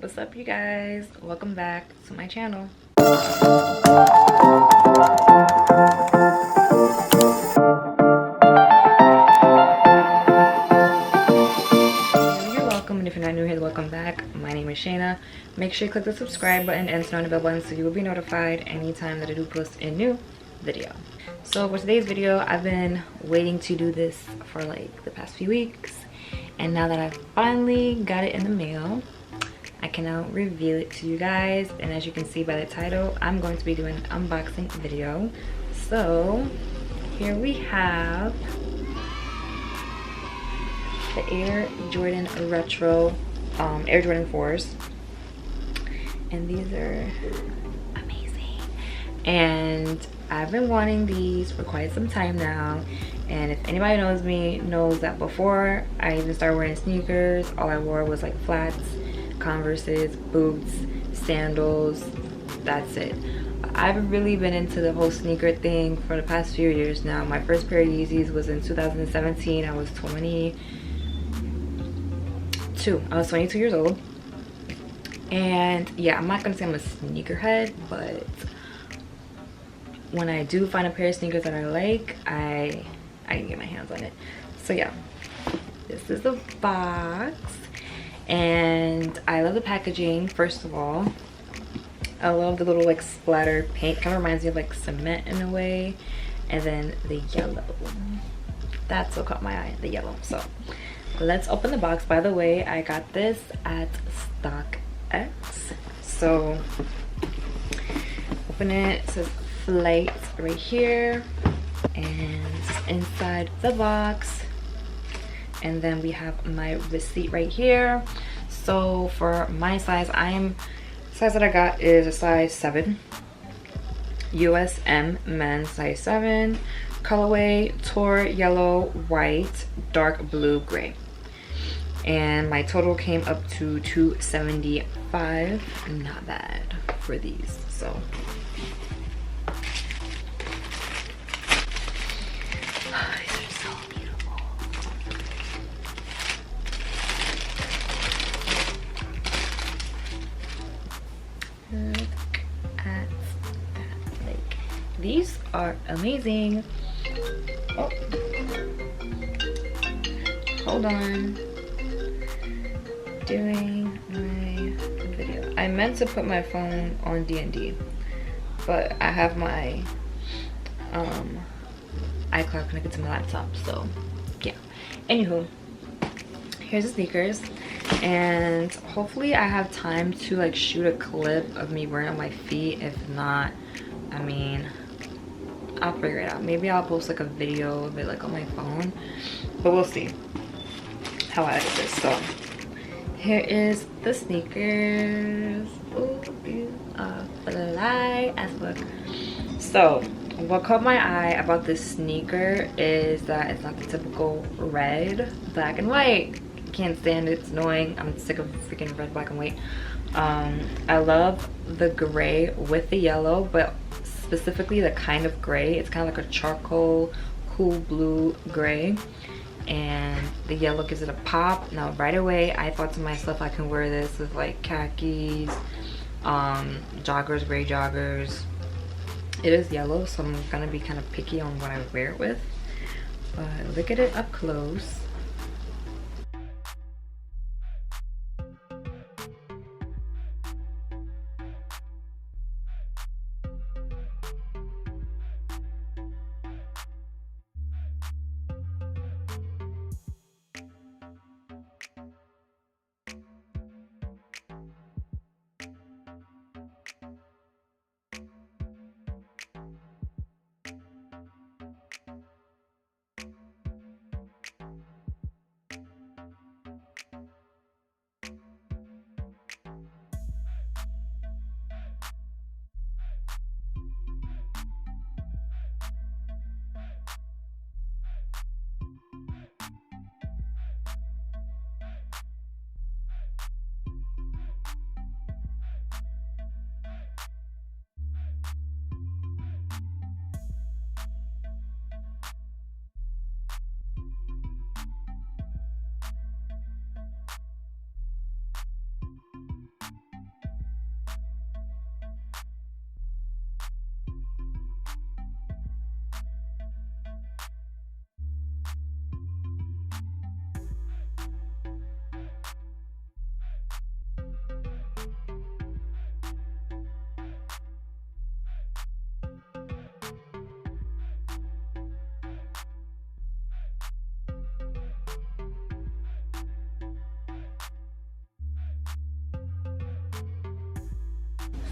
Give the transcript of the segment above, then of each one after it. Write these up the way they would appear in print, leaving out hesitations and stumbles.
What's up, you guys? Welcome back to my channel. You're welcome, and if you're not new here, welcome back. My name is Shayna. Make sure you click the subscribe button and turn on the bell button so you will be notified anytime that I do post a new video. So for today's video, I've been waiting to do this for like the past few weeks, and now that I finally got it in the mail, I can now reveal it to you guys. And as you can see by the title, I'm going to be doing an unboxing video. So here we have the Air Jordan Retro Air Jordan 4s, and these are amazing, and I've been wanting these for quite some time now. And if anybody knows me knows that before I even started wearing sneakers, all I wore was like flats, Converses, boots, sandals. That's it. I've really been into the whole sneaker thing for the past few years now. My first pair of Yeezys was in 2017. I was 22 years old. And yeah, I'm not gonna say I'm a sneakerhead, but when I do find a pair of sneakers that I like, I can get my hands on it. So yeah, this is the box, and I love the packaging. First of all, I love the little like splatter paint. Kind of reminds me of like cement in a way. And then the yellow, that's what caught my eye, the yellow. So let's open the box. By the way, I got this at StockX. So open it. It says flight right here, and inside the box, and then we have my receipt right here. So for my size, size that I got is a size 7, US M, men's size 7, colorway tour yellow, white, dark blue, gray. And my total came up to $275. Not bad for these. So these are so beautiful. Look at that. Like, these are amazing. Oh, hold on. Doing my video. I meant to put my phone on D&D, but I have my iCloud connected to my laptop, so yeah. Anywho, here's the sneakers, and hopefully I have time to like shoot a clip of me wearing on my feet. If not, I mean, I'll figure it out. Maybe I'll post like a video of it like on my phone, but we'll see how I edit this. So here is the sneakers. Ooh, these are fly as fuck. So what caught my eye about this sneaker is that it's not the typical red, black, and white. Can't stand it. It's annoying. I'm sick of freaking red, black, and white. I love the gray with the yellow, but specifically the kind of gray. It's kind of like a charcoal, cool blue gray, and the yellow gives it a pop. Now right away I thought to myself, I can wear this with like khakis, joggers, gray joggers. It is yellow, so I'm gonna be kind of picky on what I wear it with, but look at it up close.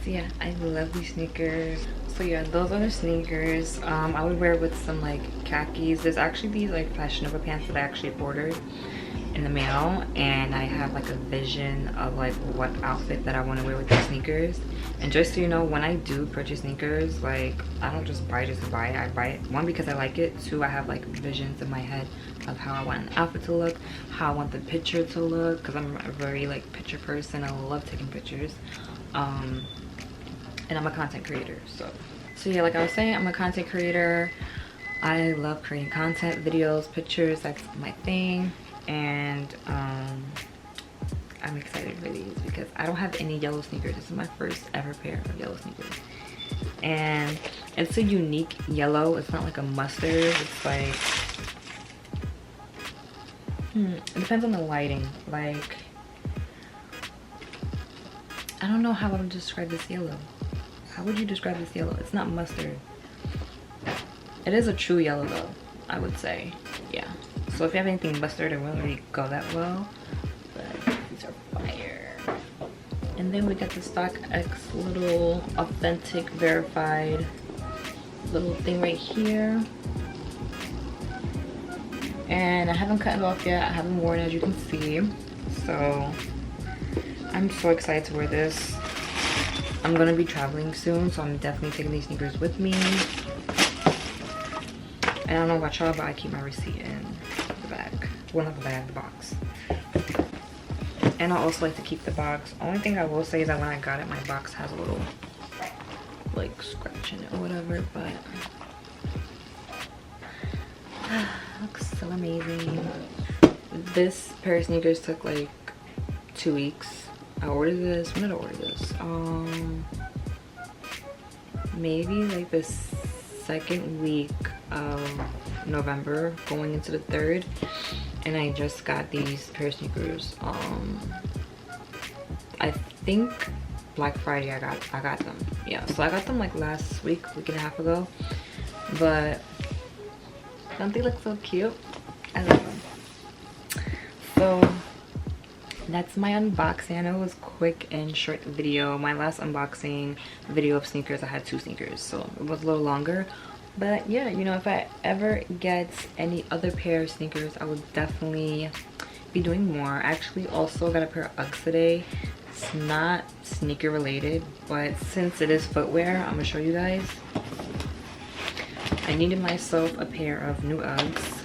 So yeah, I love these sneakers. So yeah, those are the sneakers. I would wear with some like khakis. There's actually these like Fashion Nova pants that I actually ordered in the mail, and I have like a vision of like what outfit that I want to wear with the sneakers. And just so you know, when I do purchase sneakers, like I don't just buy just to buy it. I buy it, one, because I like it, two, I have like visions in my head of how I want an outfit to look, how I want the picture to look, because I'm a very like picture person. I love taking pictures, and I'm a content creator. So yeah, like I was saying, I'm a content creator. I love creating content, videos, pictures. That's my thing. And I'm excited for these because I don't have any yellow sneakers. This is my first ever pair of yellow sneakers, and it's a unique yellow. It's not like a mustard. It's like it depends on the lighting. Like, I don't know how I would describe this yellow. How would you describe this yellow? It's not mustard. It is a true yellow though, I would say. Yeah. So if you have anything mustard, it won't really go that well. But these are fire. And then we got the Stock X little authentic verified little thing right here. And I haven't cut it off yet. I haven't worn it, as you can see. So I'm so excited to wear this. I'm gonna be traveling soon, so I'm definitely taking these sneakers with me. And I don't know about y'all, but I keep my receipt in the bag. Well, not the bag, the box. And I also like to keep the box. Only thing I will say is that when I got it, my box has a little like scratch in it or whatever, but looks so amazing. This pair of sneakers took like 2 weeks. I ordered this. When did I order this? Maybe like the second week of November, going into the 3rd, and I just got these pair of sneakers. I think Black Friday I got them. Yeah, so I got them like last week and a half ago. But don't they look so cute? I love them. So that's my unboxing. I know it was quick and short video. My last unboxing video of sneakers, I had 2 sneakers, so it was a little longer. But yeah, you know, if I ever get any other pair of sneakers, I will definitely be doing more. I actually also got a pair of Uggs today. It's not sneaker related, but since it is footwear, I'm gonna show you guys. I needed myself a pair of new Uggs.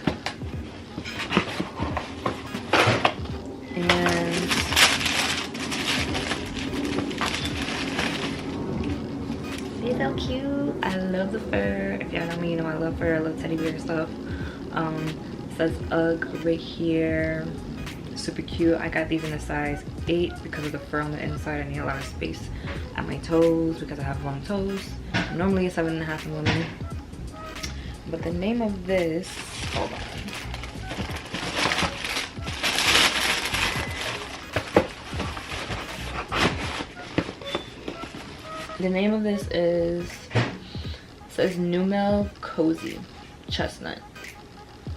And they're so cute. I love the fur. If y'all know me, you know I love fur. I love teddy bear stuff. It says Ugg right here. Super cute. I got these in a size 8 because of the fur on the inside. I need a lot of space at my toes because I have long toes. I'm normally a 7.5 in women. But the name of this, hold on. The name of this is, it says Neumel Cozy Chestnut.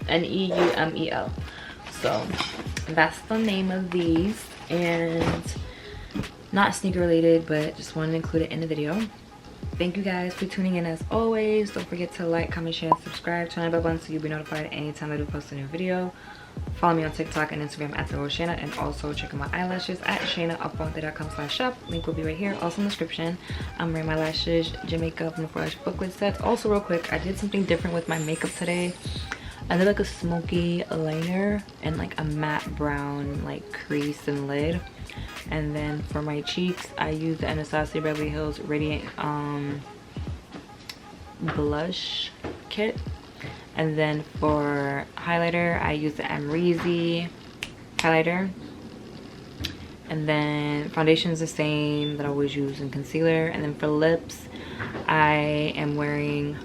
Neumel. So that's the name of these, and not sneaker related, but just wanted to include it in the video. Thank you guys for tuning in as always. Don't forget to like, comment, share, and subscribe. Turn on the bell button so you'll be notified anytime I do post a new video. Follow me on TikTok and Instagram at therealshaynaa, and also check out my eyelashes at shaynaupfronte.com/shop. Link will be right here, also in the description. I'm wearing my lashes, Jamaica from the 4 Lash booklet set. Also real quick, I did something different with my makeup today. I did like a smoky liner and like a matte brown like crease and lid. And then for my cheeks, I used the Anastasia Beverly Hills Radiant blush kit. And then for highlighter, I used the Amrezy highlighter. And then foundation is the same that I always use, in concealer. And then for lips, I am wearing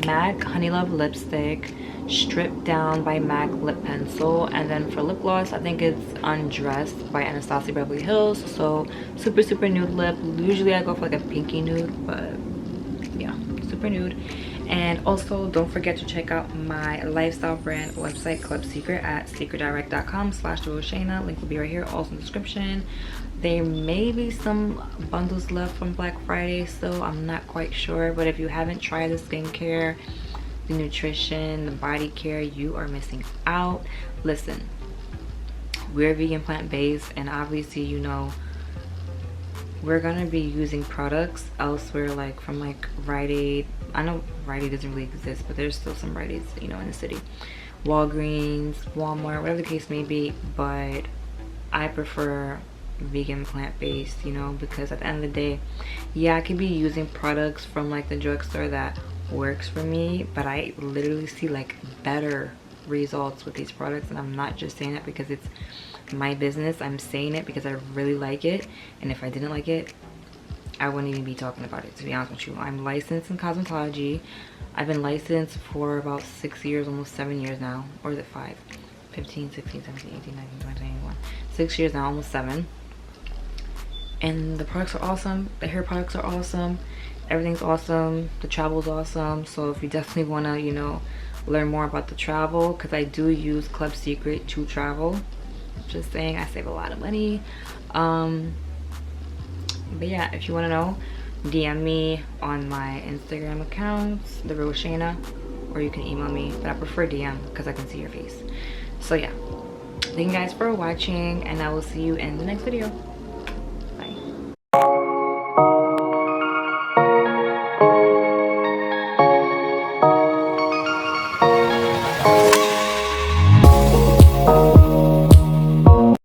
MAC Honey Love lipstick, Stripped Down by MAC lip pencil. And then for lip gloss, I think it's Undressed by Anastasia Beverly Hills. So super nude lip. Usually I go for like a pinky nude, but yeah, super nude. And also don't forget to check out my lifestyle brand website, Club Secret, at secretdirect.com/therealshaynaa. Link will be right here, also in the description. There may be some bundles left from Black Friday, so I'm not quite sure. But if you haven't tried the skincare, the nutrition, the body care, you are missing out. Listen, we're vegan, plant-based, and obviously, you know, we're gonna be using products elsewhere, like from like Rite Aid. I know Rite Aid doesn't really exist, but there's still some Rite Aids, you know, in the city. Walgreens, Walmart, whatever the case may be. But I prefer vegan, plant-based, you know, because at the end of the day, yeah, I could be using products from like the drugstore that works for me, but I literally see like better results with these products. And I'm not just saying that because it's my business. I'm saying it because I really like it, and if I didn't like it, I wouldn't even be talking about it, to be honest with you. I'm licensed in cosmetology. I've been licensed for about 6 years, almost 7 years now. Or is it 5? 15, 16, 17, 18, 19, 20, 21. 6 years now, almost 7. And the products are awesome. The hair products are awesome. Everything's awesome. The travel's awesome. So if you definitely want to, you know, learn more about the travel, because I do use Club Secret to travel. Just saying, I save a lot of money. But yeah, if you want to know, DM me on my Instagram accounts, therealshaynaa, or you can email me, but I prefer DM because I can see your face. So yeah, thank you guys for watching, and I will see you in the next video.